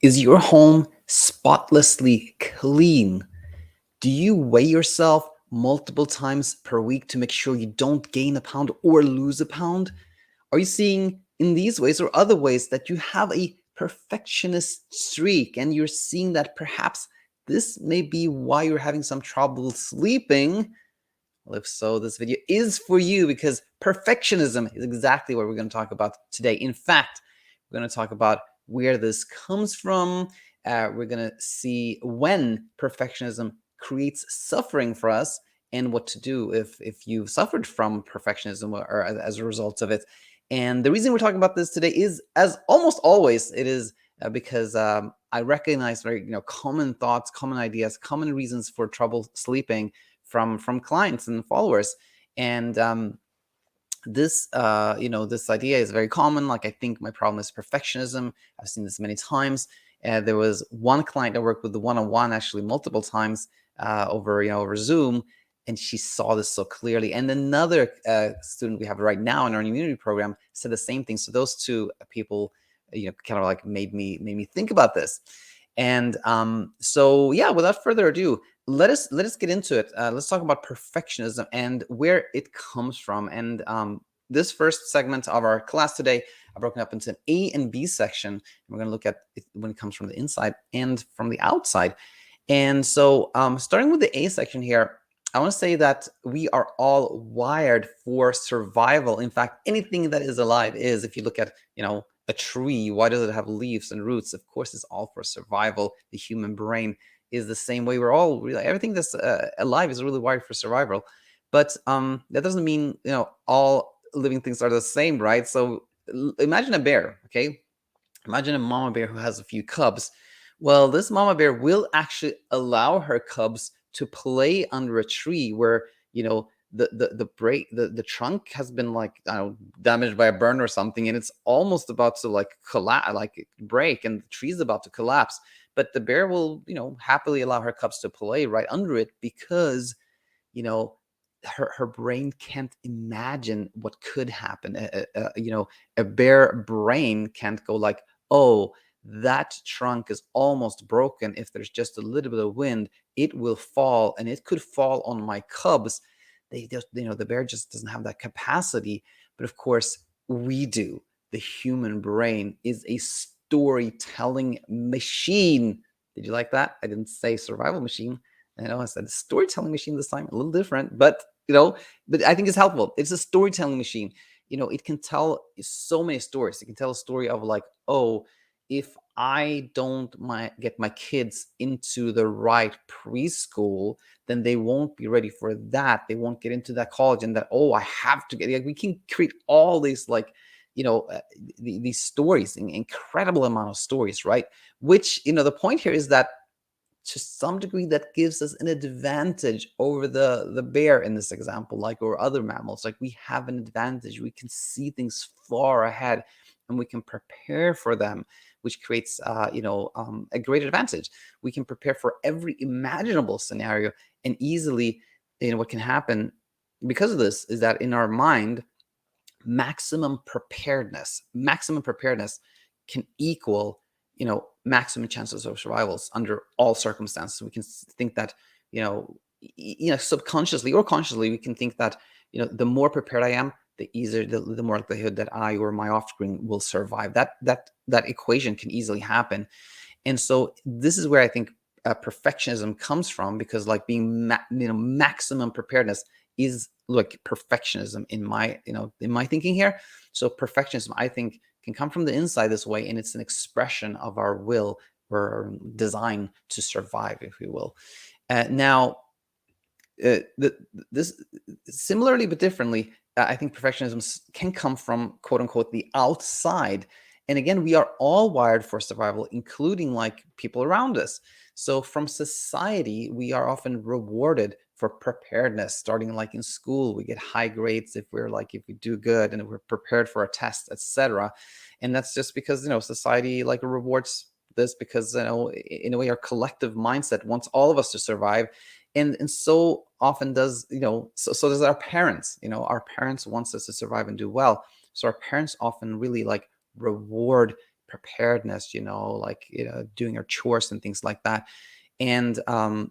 Is your home spotlessly clean? Do you weigh yourself multiple times per week to make sure you don't gain a pound or lose a pound? Are you seeing in these ways or other ways that you have a perfectionist streak and you're seeing that perhaps this may be why you're having some trouble sleeping? Well, if so, this video is for you because perfectionism is exactly what we're going to talk about today. In fact, we're going to talk about where this comes from. We're going to see when perfectionism creates suffering for us and what to do if you've suffered from perfectionism or as a result of it. And the reason we're talking about this today is, as almost always, it is because I recognize very common thoughts, common ideas, common reasons for trouble sleeping from clients and followers. And this idea is very common. Like, I think my problem is perfectionism. I've seen this many times. There was one client I worked with the one-on-one actually multiple times over Zoom, and she saw this so clearly. And another student we have right now in our immunity program said the same thing. So those two people kind of like made me think about this. And so yeah, without further ado, let us get into it. Let's talk about perfectionism and where it comes from. And this first segment of our class today, I've broken up into an A and B section. And we're going to look at it when it comes from the inside and from the outside. And so starting with the A section here, I want to say that we are all wired for survival. In fact, anything that is alive is. If you look at, a tree, why does it have leaves and roots? Of course, it's all for survival. The human brain is the same way. We're all really, everything that's alive is really wired for survival. But that doesn't mean, all living things are the same, right? So imagine a bear, okay? Imagine a mama bear who has a few cubs. Well, this mama bear will actually allow her cubs to play under a tree where, the trunk has been like, I don't know, damaged by a burn or something, and it's almost about to like collapse, like break, and the tree's about to collapse. But the bear will, happily allow her cubs to play right under it because, you know, her brain can't imagine what could happen. A bare brain can't go like, oh, that trunk is almost broken. If there's just a little bit of wind, it will fall, and it could fall on my cubs. They just, the bear just doesn't have that capacity. But of course, we do. The human brain is a storytelling machine. Did you like that? I didn't say survival machine. I know I said storytelling machine this time, a little different, but but I think it's helpful. It's a storytelling machine. It can tell so many stories. It can tell a story of like, oh, if I don't get my kids into the right preschool, then they won't be ready for that. They won't get into that college, and that, oh, I have to get. Like, we can create all these like, these stories, an incredible amount of stories, right? Which the point here is that to some degree that gives us an advantage over the bear in this example, like, or other mammals. Like, we have an advantage. We can see things far ahead and we can prepare for them, which creates a great advantage. We can prepare for every imaginable scenario, and easily, what can happen because of this is that in our mind, maximum preparedness can equal maximum chances of survivals under all circumstances. We can think that subconsciously or consciously, we can think that the more prepared I am, the easier, the more likelihood that I or my offspring will survive. That equation can easily happen. And so this is where I think perfectionism comes from, because like being maximum preparedness is like perfectionism in my thinking here. So perfectionism, I think, can come from the inside this way, and it's an expression of our will or design to survive, if you will. Now, this similarly but differently, I think perfectionism can come from, quote unquote, the outside. And again, we are all wired for survival, including like people around us. So from society, we are often rewarded for preparedness. Starting like in school, we get high grades if we do good and if we're prepared for a test, etc. And that's just because society like rewards this, because in a way our collective mindset wants all of us to survive. And so often does so does our parents. Our parents wants us to survive and do well. So our parents often really like reward preparedness, like doing our chores and things like that. And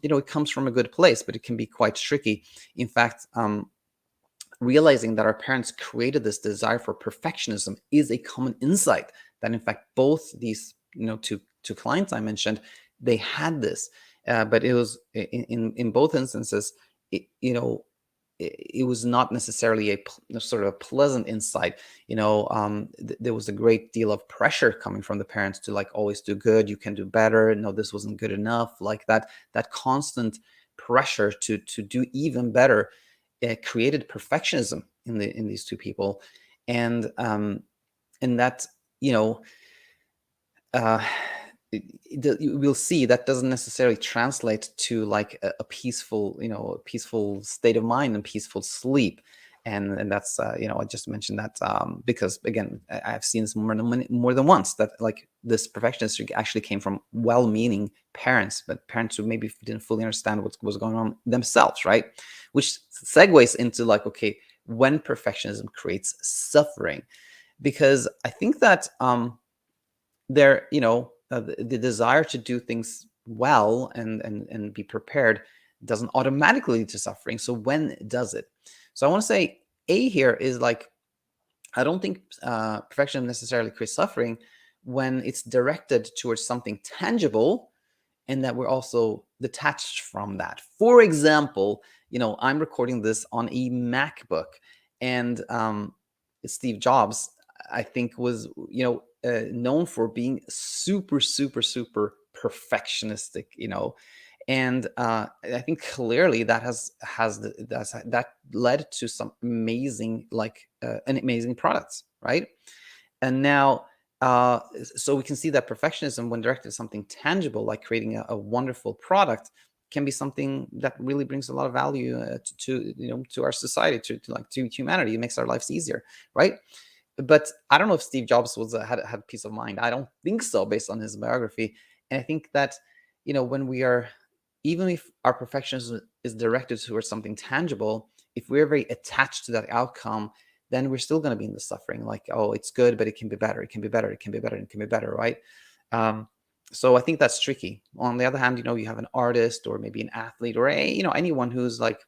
it comes from a good place, but it can be quite tricky. In fact, realizing that our parents created this desire for perfectionism is a common insight, that in fact both these two clients I mentioned, they had this, but it was in both instances, it, you know it was not necessarily a sort of a pleasant insight. There was a great deal of pressure coming from the parents to like always do good, you can do better, no, this wasn't good enough, like that constant pressure to do even better created perfectionism in these two people. And that, you know uh, we'll see that doesn't necessarily translate to like a peaceful, a peaceful state of mind and peaceful sleep. And that's, I just mentioned that because again, I've seen this more than once, that like this perfectionist streak actually came from well-meaning parents, but parents who maybe didn't fully understand what was going on themselves, right? Which segues into like, okay, when perfectionism creates suffering, because I think that the desire to do things well and be prepared doesn't automatically lead to suffering. So when does it? So I want to say A here is like, I don't think perfectionism necessarily creates suffering when it's directed towards something tangible and that we're also detached from that. For example, I'm recording this on a MacBook, and Steve Jobs, I think, was known for being super, super, super perfectionistic. And I think clearly that that led to some amazing, like an amazing products, right? And now, so we can see that perfectionism, when directed at something tangible, like creating a wonderful product, can be something that really brings a lot of value to our society, to humanity. It makes our lives easier, right? But I don't know if Steve Jobs had peace of mind. I don't think so, based on his biography. And I think that when we are, even if our perfectionism is directed towards something tangible, if we're very attached to that outcome, then we're still going to be in the suffering. Like, oh, it's good, but it can be better. It can be better. It can be better. It can be better, right? Um, so I think that's tricky. On the other hand, you have an artist or maybe an athlete or anyone who's like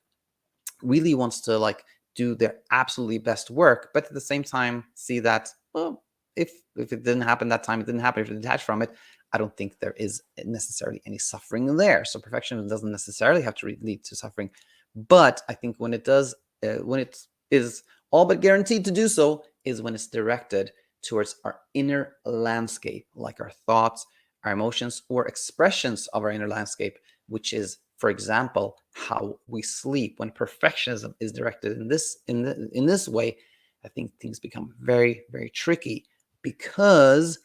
really wants to like do their absolutely best work, but at the same time see that, well, if it didn't happen that time, it didn't happen. If you're detached from it, I don't think there is necessarily any suffering there. So perfectionism doesn't necessarily have to lead to suffering, but I think when it does, when it is all but guaranteed to do so, is when it's directed towards our inner landscape, like our thoughts, our emotions, or expressions of our inner landscape, which is, for example, how we sleep. When perfectionism is directed in this way, I think things become very, very tricky, because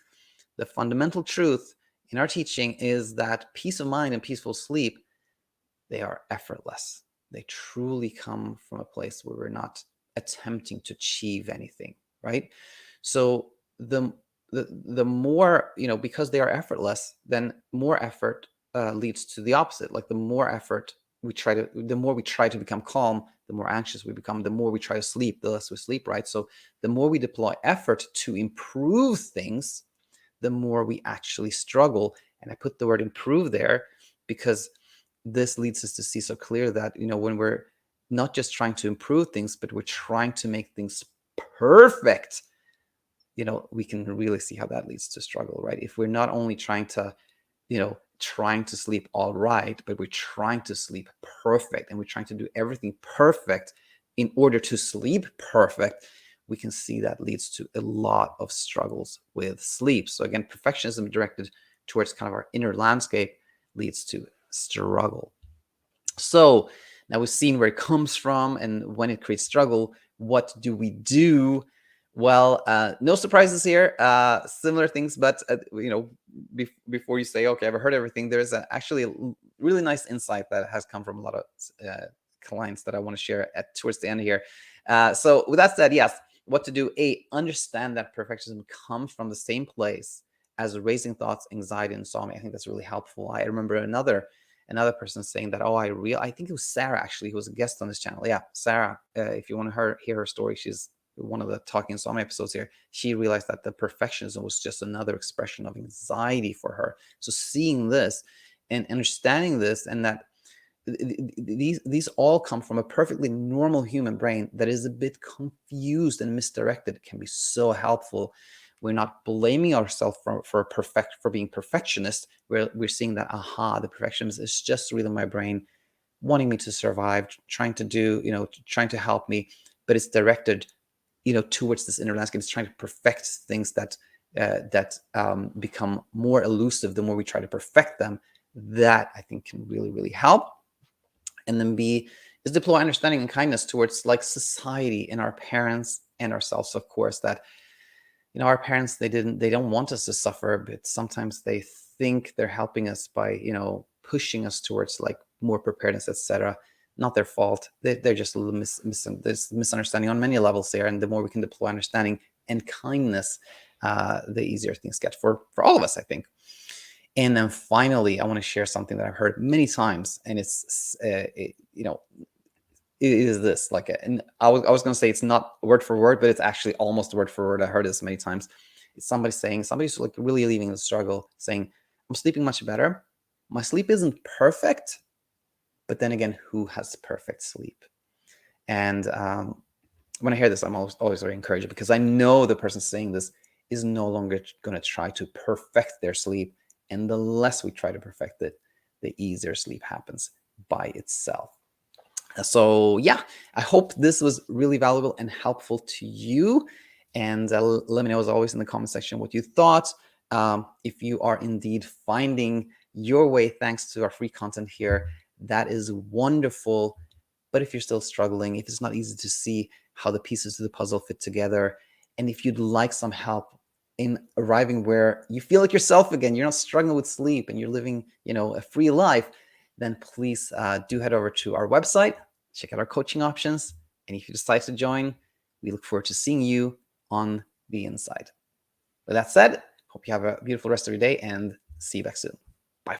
the fundamental truth in our teaching is that peace of mind and peaceful sleep, they are effortless. They truly come from a place where we're not attempting to achieve anything, right? So the more, because they are effortless, then more effort leads to the opposite. Like the more effort the more we try to become calm, the more anxious we become. The more we try to sleep, the less we sleep, right? So the more we deploy effort to improve things, the more we actually struggle. And I put the word improve there because this leads us to see so clear that, when we're not just trying to improve things, but we're trying to make things perfect, we can really see how that leads to struggle, right? If we're not only trying to sleep all right, but we're trying to sleep perfect, and we're trying to do everything perfect in order to sleep perfect, we can see that leads to a lot of struggles with sleep. So again, perfectionism directed towards kind of our inner landscape leads to struggle. So now we've seen where it comes from and when it creates struggle. What do we do? Well, no surprises here. Similar things, but before you say, okay, I've heard everything, there's actually a really nice insight that has come from a lot of clients that I want to share towards the end here. So with that said, yes, what to do? Understand that perfectionism comes from the same place as raising thoughts, anxiety, and insomnia. I think that's really helpful. I remember another person saying that, I think it was Sarah, actually, who was a guest on this channel. Yeah, Sarah, if you want to hear her story, she's one of the Talking Insomnia episodes here, she realized that the perfectionism was just another expression of anxiety for her. So seeing this and understanding this, and that these all come from a perfectly normal human brain that is a bit confused and misdirected, can be so helpful. We're not blaming ourselves for being perfectionist. We're seeing that, aha, the perfectionist is just really my brain wanting me to survive, trying to do, trying to help me, but it's directed, towards this inner landscape. It's trying to perfect things that become more elusive the more we try to perfect them. That I think can really, really help. And then B is deploy understanding and kindness towards like society and our parents and ourselves, of course, that our parents, they don't want us to suffer, but sometimes they think they're helping us by pushing us towards like more preparedness, etc. Not their fault. They're just a little there's misunderstanding on many levels there, and the more we can deploy understanding and kindness, the easier things get for all of us, I think. And then finally, I want to share something that I've heard many times, and it's it is this, like, and I was going to say it's not word for word, but it's actually almost word for word. I heard this many times. It's somebody's like really leaving the struggle, saying, I'm sleeping much better. My sleep isn't perfect, but then again, who has perfect sleep? And when I hear this, I'm always very encouraged, because I know the person saying this is no longer going to try to perfect their sleep. And the less we try to perfect it, the easier sleep happens by itself. So yeah, I hope this was really valuable and helpful to you. And let me know, as always, in the comment section what you thought. If you are indeed finding your way thanks to our free content here, that is wonderful. But if you're still struggling, if it's not easy to see how the pieces of the puzzle fit together, and if you'd like some help in arriving where you feel like yourself again, you're not struggling with sleep, and you're living, a free life, then please do head over to our website, check out our coaching options. And if you decide to join, we look forward to seeing you on the inside. With that said, hope you have a beautiful rest of your day, and see you back soon.